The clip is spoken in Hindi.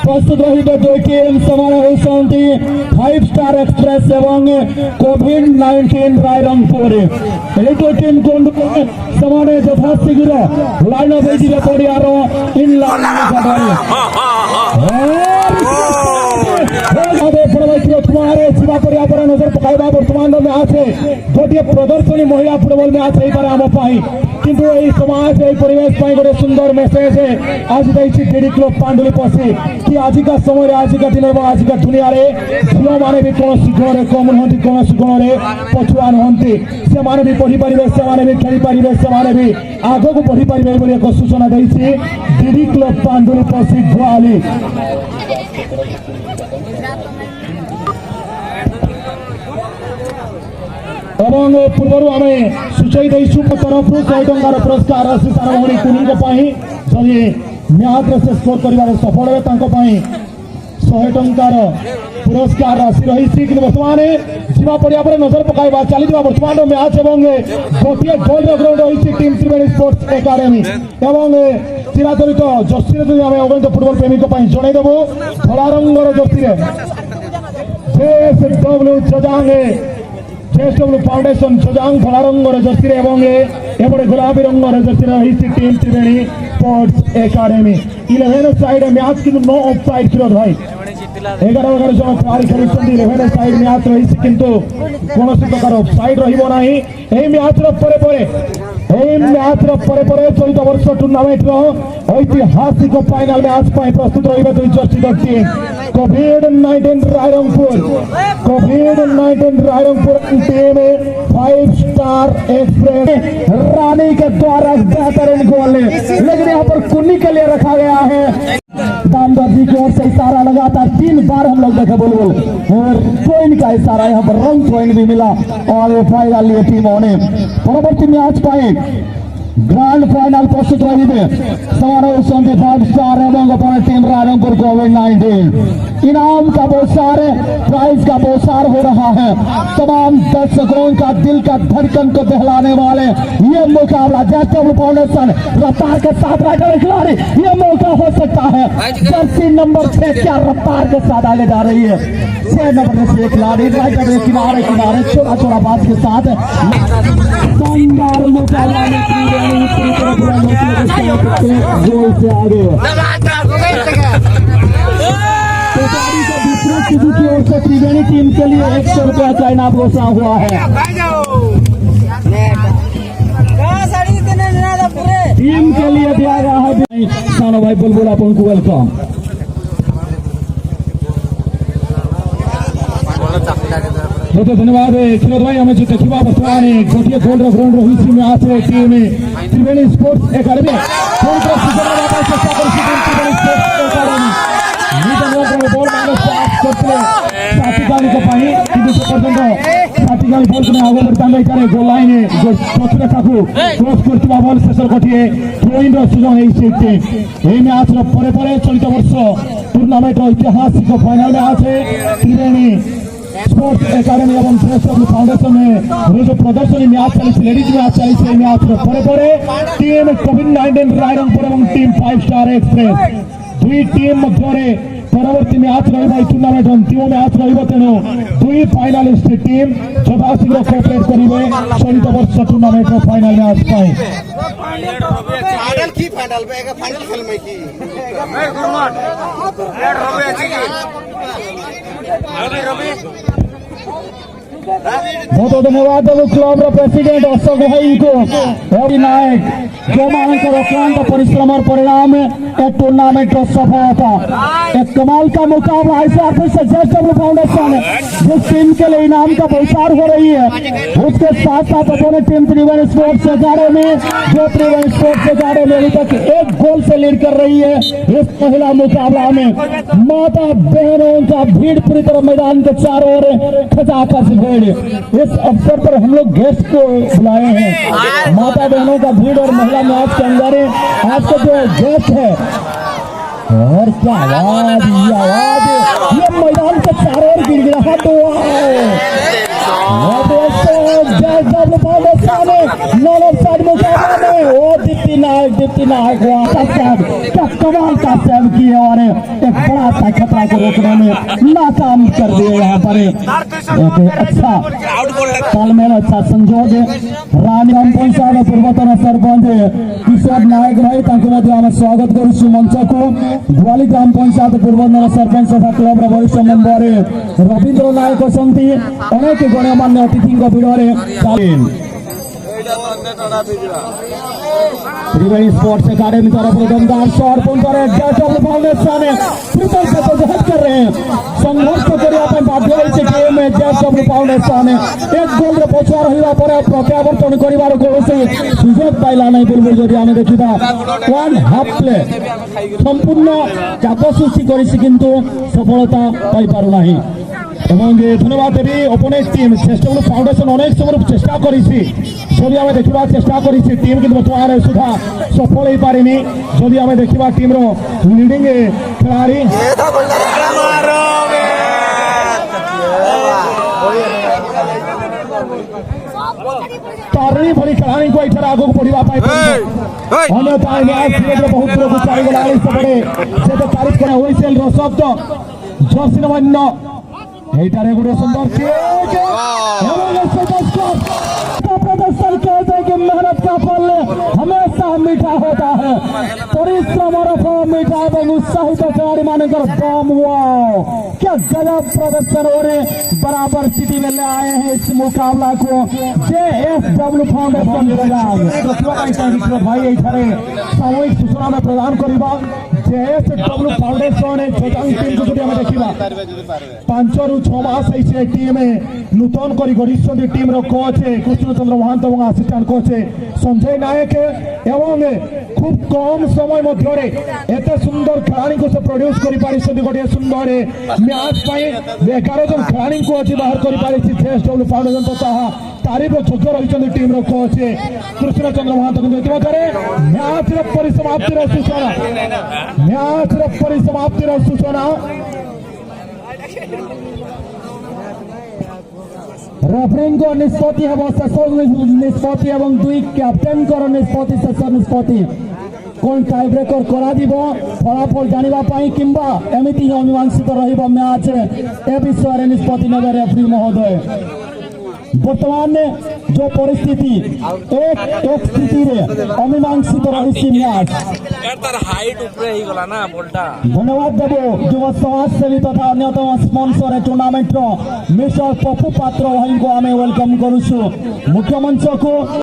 प्रस्तुत रही दुई टीम समान होती 5 स्टार एक्सप्रेस एवं कोविड-19 रायरंगपुर ये दुई टीम समान यथाशीघ्र लाइन अप पड़ियार इन नजर पकाइबा वर्तमान मैच गोटे प्रदर्शनी महिला फुटबॉल मैच हो पाए किंतु यही समाज यही परिवेश गोटे सुंदर मेसेज आज देखिए डीडी क्लब पांडुली पशि कि आजिका समय आजिका दिन आजिका दुनिया झील मैंने भी कौन गुण कम नुहति कौन गुण में पछुआ नुहति से भी पढ़ी पारे से भी खेली पारे से भी आग को बढ़ी पारे एक सूचना देती डीडी क्लब पांडुली पशि गुआली पूर्व आम सूचई तरफ 100 टंकार पुरस्कार राशि सारा भौणी कुनी जदि मैच से स्कोर कर सफल है 100 टंकार पुरस्कार राशि रही कि बर्तमान जीवा पड़िया पर नजर पकाइबा चली बर्तमान मैच गोटे गोल ग्राउंड रही टीम त्रिवेणी स्पोर्ट्स एकाडेमी एवं चिराचरित जर्सी आम अगणित फुटबॉल प्रेमी जनईदेबू धला रंगर जर्सी जेएसडब्ल्यू फाउंडेशन जजांग धला रंगर जर्सी एपटे गुलाबी रंगर जर्सी रही टीम त्रिवेणी स्पोर्ट्स एकाडेमी 11 साइड मैच कि नो ऑफ साइड विरोध भाई 11 जन खेलाड़ी खेलुंट 11 साइड मैच रही किंतु कौन प्रकार ऑफ साइड रहा मैच चलित वर्ष टूर्नामेंट ऐतिहासिक फाइनल मैच प्रस्तुत रही दुई चर्चित टीम कोविड-19 रायरंगपुर टीम 5 स्टार एक्सप्रेस रानी के द्वारा बेहतरीन गोल लेकिन यहाँ पर कुन्नी के लिए रखा गया है दामदार जी की ओर से इशारा लगातार 3 बार हम लोग देखे बुलबुल और पॉइंट का इशारा यहाँ पर रंग पॉइंट भी मिला और फाइनल लिए टीमों ने परवर्ती मैच पाए ग्रांड फाइनल प्रस्तुत रही समारोह 5 स्टार एवं टीम रायरंगपुर कोविड-19 इनाम का बोसार प्राइज का बोसार हो रहा है तमाम दर्शकों का दिल का धड़कन को दहलाने वाले ये मुकाबला जेएसडब्ल्यू फाउंडेशन रफ्तार के साथ राइडर खिलाड़ी ये मौका हो सकता है जर्सी नंबर 6 क्या रफ्तार के साथ आगे जा रही है 6 नंबर से खिलाड़ी राइडर किनारे किनारे छोटा छोटा बात के साथ शानदार मुकाबला गोल से आगे की ओर से त्रिवेणी टीम के लिए 100 रुपया का इनाम घोषणा हुआ है टीम के लिए दिया गया है सानो भाई बुलबुल अपन को वेलकम बहुत धन्यवाद खिरोद भाई हमें जो देखा बर्तमान गोटे गोल ग्राउंड रही मैच टीम त्रिवेणी स्पोर्ट्स एकाडेमी गोल लाइन पछरेखा को क्रॉस करथिबा बॉल शेष गोटे थ्रोइन सुजोग मैच चलित वर्ष टूर्नामेंट ऐतिहासिक फाइनल मैच त्रिवेणी स्पोर्ट्स एकाडेमी एवं जेएसडब्ल्यू फाउंडेशन में जो प्रदर्शनी मैच चली लेडीज मैच चली मैच टीम कोविड-19 रायरंगपुर और टीम 5 स्टार एक्सप्रेस दुई टीम मध्य परवर्ती मैच रही टूर्नामेंट अंतिम मैच तेणु दुई फाइनालिस्ट टीम यथाशीघ्र कोअपरेट करेंगे चलित वर्ष टूर्नामेंट फाइनल मैच बहुत धन्यवाद क्लब प्रेसिडेंट अशोक भाई को नायक जो मानकर अक्लांत परिश्रम और परिणाम एक टूर्नामेंट सफलता एक कमाल का मुकाबला ऐसे जेएसडब्ल्यू फाउंडेशन जिस टीम के लिए इनाम का बहिष्कार हो रही है उसके साथ साथ अपने टीम त्रिवेणी स्पोर्ट्स एकाडेमी जो त्रिवेणी स्पोर्ट्स एकाडेमी अभी तक 1 गोल से लीड कर रही है इस महिला मुकाबला में माता बहनों का भीड़ पूरी तरह मैदान के चारों ओर खचाखच भीड़ इस अवसर पर हम लोग गेस्ट को बुलाए हैं माता बहनों का भीड़ और महिला मैच के अंदर आज का जो गेस्ट है और क्या आवाज, ये आवाज, ये मैदान के चारों ओर गिर रहा तो दीप्ति नायक क्या कमाल का सेव किए और एक बड़ा सा खतरा को रोकने में नाकाम कर दिए। यहाँ पर अच्छा तालमेल, अच्छा संजोग रानी ग्राम पंचायत पूर्वतन सरपंच किशोर नायक भाई स्वागत करुछु मंच को। भुआली ग्राम पंचायत पूर्वतन सरपंच तथा क्लब वरिष्ठ मेम्बर रवींद्र नायक असंती अनेक गण्यमान्य अतिथि भिड़े त्रिवेणी स्पोर्ट्स एकेडमी तरफ दमदार शॉट फाउंडेशन कर रहे हैं संघर्ष करने बाध्य गेम जेएसडब्ल्यू फाउंडेशन एक गोल पछुआ रहा प्रत्यावर्तन कर कौन सुजोग पाइला नहीं पूर्व जदि आम देखा वन हाफ प्ले संपूर्ण चाप सृष्टि कर सफलता पाई पार नहीं। धन्यवाद देवी अपोनेंट टीम जेएसडब्ल्यू फाउंडेशन अनेक समय चेष्टा कर देखा चेष्टा कर टीम कि बर्तमान सुधा सफल हो पारे जदि आम देखा टीम लीडिंग खिलाड़ी तरणी भली खिलाड़ी को ये आगे बढ़ापी बहुत दूर को चलीगला से तारीफ कर हुईसेल शब्द जर्सी नमन्य एटारे गोटे सुंदर प्रदर्शन कहते हैं कि मेहनत का फल हमेशा मीठा होता है। परिश्रम और फल मीठा एवं उत्साहित खिलाड़ी मानकर बम क्या गजब प्रदर्शन हो रहे बराबर स्थिति में ले आए हैं इस मुकाबला को जेएसडब्ल्यू फाउंडेशन भाई सामूहिक सूचना में प्रदान करवा जेएसडब्ल्यू फाउंडेशन टीम को देखा 5 ରୁ 6 मास टीम नूतन कर गढ़ी टीम कोच कृष्णचंद्र महांत और असिस्टेंट कोच संजय नायक एवं खूब कम समय मध्य एत सुंदर खिलाड़ी को से प्रोड्यूस कर गोटे सुंदर मैच 11 जन खिलाड़ी को अच्छी बाहर कर जेएसडब्ल्यू फाउंडेशन तो तारीफ योग्य रही टीम कोच कृष्णचंद्र महांत मैच परिसमाप्तिर सूचना रेफरिंग को निष्पत्ति है निष्पत्ति एवं दुई कैप्टेन को निष्पत्ति शेष निष्पत्ति कौन टाई ब्रेकर कर फलाफल जानापी कि एमती अमीमांसित मैच ए विषय निष्पत्ति ने रेफरी महोदय। वर्तमान जो परिस्थिति एक स्थिति अमीमांसित रही मैच धन्यवाद देव युव समाजसेवी तथा अन्यतम स्पॉन्सर टूर्नामेंट मिस्टर पप्पू पात्र भाई को आम वेलकम करुछु मुख्य मंच को।